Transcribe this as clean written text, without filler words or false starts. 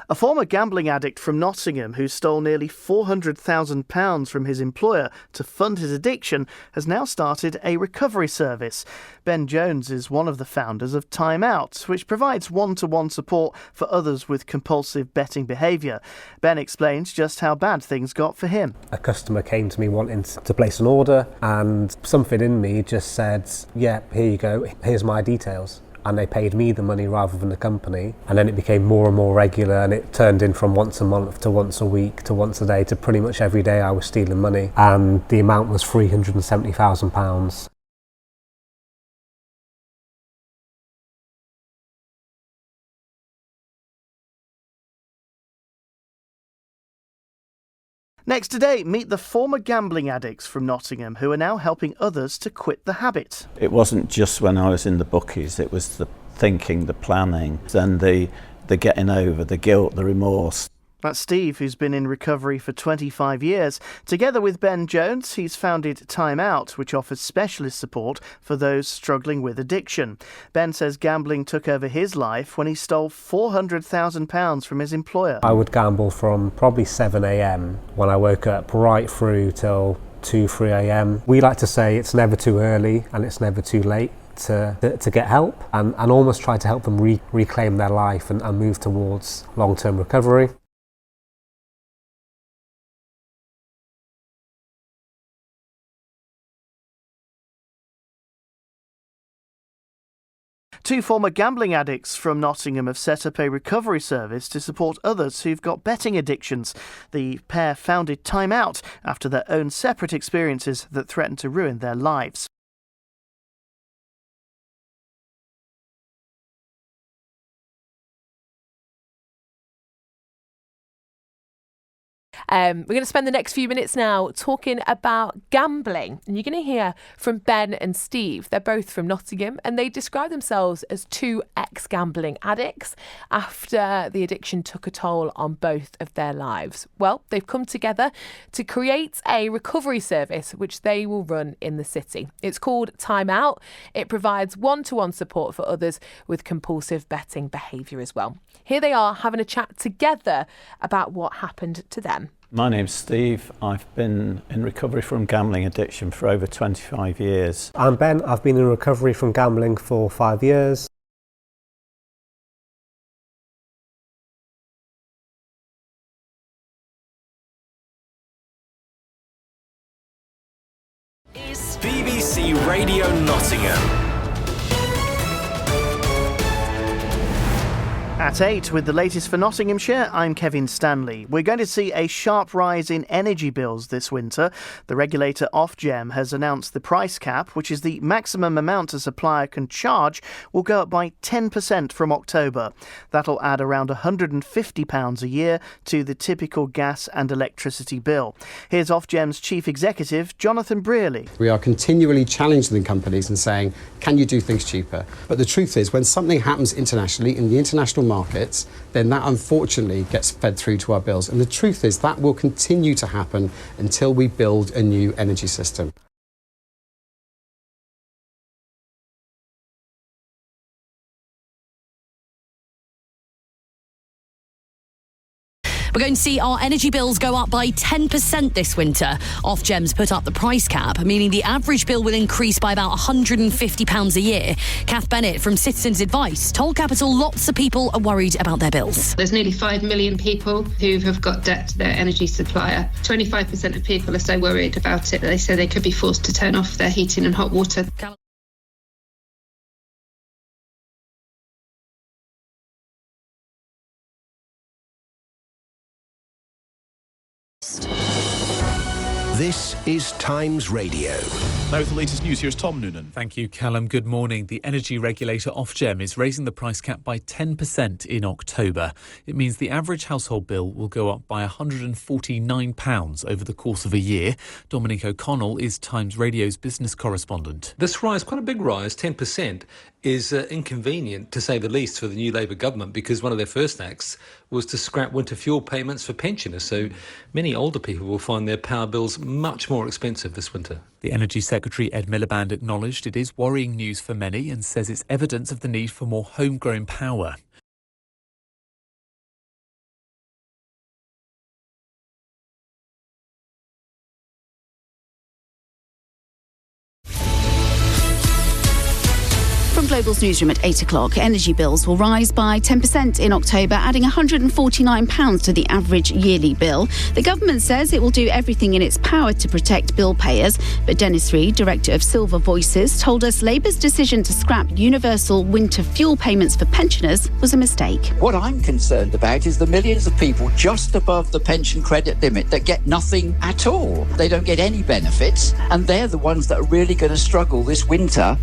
A former gambling addict from Nottingham who stole nearly £400,000 from his employer to fund his addiction has now started a recovery service. Ben Jones is one of the founders of Time Out, which provides one-to-one support for others with compulsive betting behaviour. Ben explains just how bad things got for him. A customer came to me wanting to place an order, and something in me just said, yeah, here you go, here's my details. And they paid me the money rather than the company. And then it became more and more regular, and it turned in from once a month to once a week to once a day to pretty much every day I was stealing money. And the amount was £370,000. Next today, meet the former gambling addicts from Nottingham who are now helping others to quit the habit. It wasn't just when I was in the bookies, it was the thinking, the planning, and the getting over, the guilt, the remorse. That's Steve, who's been in recovery for 25 years. Together with Ben Jones, he's founded Time Out, which offers specialist support for those struggling with addiction. Ben says gambling took over his life when he stole £400,000 from his employer. I would gamble from probably 7 a.m. when I woke up right through till 2, 3 a.m. We like to say it's never too early and it's never too late to get help and almost try to help them reclaim their life and move towards long-term recovery. Two former gambling addicts from Nottingham have set up a recovery service to support others who've got betting addictions. The pair founded Time Out after their own separate experiences that threatened to ruin their lives. We're going to spend the next few minutes now talking about gambling. And you're going to hear from Ben and Steve. They're both from Nottingham and they describe themselves as two ex-gambling addicts after the addiction took a toll on both of their lives. Well, they've come together to create a recovery service which they will run in the city. It's called Time Out. It provides one-to-one support for others with compulsive betting behaviour as well. Here they are having a chat together about what happened to them. My name's Steve. I've been in recovery from gambling addiction for over 25 years. I'm Ben. I've been in recovery from gambling for 5 years. BBC Radio Nottingham. At 8, with the latest for Nottinghamshire, I'm Kevin Stanley. We're going to see a sharp rise in energy bills this winter. The regulator Ofgem has announced the price cap, which is the maximum amount a supplier can charge, will go up by 10% from October. That'll add around £150 a year to the typical gas and electricity bill. Here's Ofgem's Chief Executive, Jonathan Brearley. We are continually challenging companies and saying, can you do things cheaper? But the truth is, when something happens internationally, in the international markets, then that unfortunately gets fed through to our bills. And the truth is that will continue to happen until we build a new energy system. We're going to see our energy bills go up by 10% this winter. Ofgem's put up the price cap, meaning the average bill will increase by about £150 a year. Kath Bennett from Citizens Advice told Capital lots of people are worried about their bills. There's nearly 5 million people who have got debt to their energy supplier. 25% of people are so worried about it that they say they could be forced to turn off their heating and hot water. This is Times Radio. Now with the latest news, here's Tom Noonan. Thank you, Callum. Good morning. The energy regulator Ofgem is raising the price cap by 10% in October. It means the average household bill will go up by £149 over the course of a year. Dominic O'Connell is Times Radio's business correspondent. This rise, quite a big rise, 10%, is inconvenient to say the least for the new Labour government, because one of their first acts was to scrap winter fuel payments for pensioners. So many older people will find their power bills much more expensive this winter. The Energy Secretary Ed Miliband acknowledged it is worrying news for many and says it's evidence of the need for more homegrown power. From Global's newsroom at 8 o'clock, energy bills will rise by 10% in October, adding £149 to the average yearly bill. The government says it will do everything in its power to protect bill payers. But Dennis Reed, director of Silver Voices, told us Labour's decision to scrap universal winter fuel payments for pensioners was a mistake. What I'm concerned about is the millions of people just above the pension credit limit that get nothing at all. They don't get any benefits, and they're the ones that are really going to struggle this winter.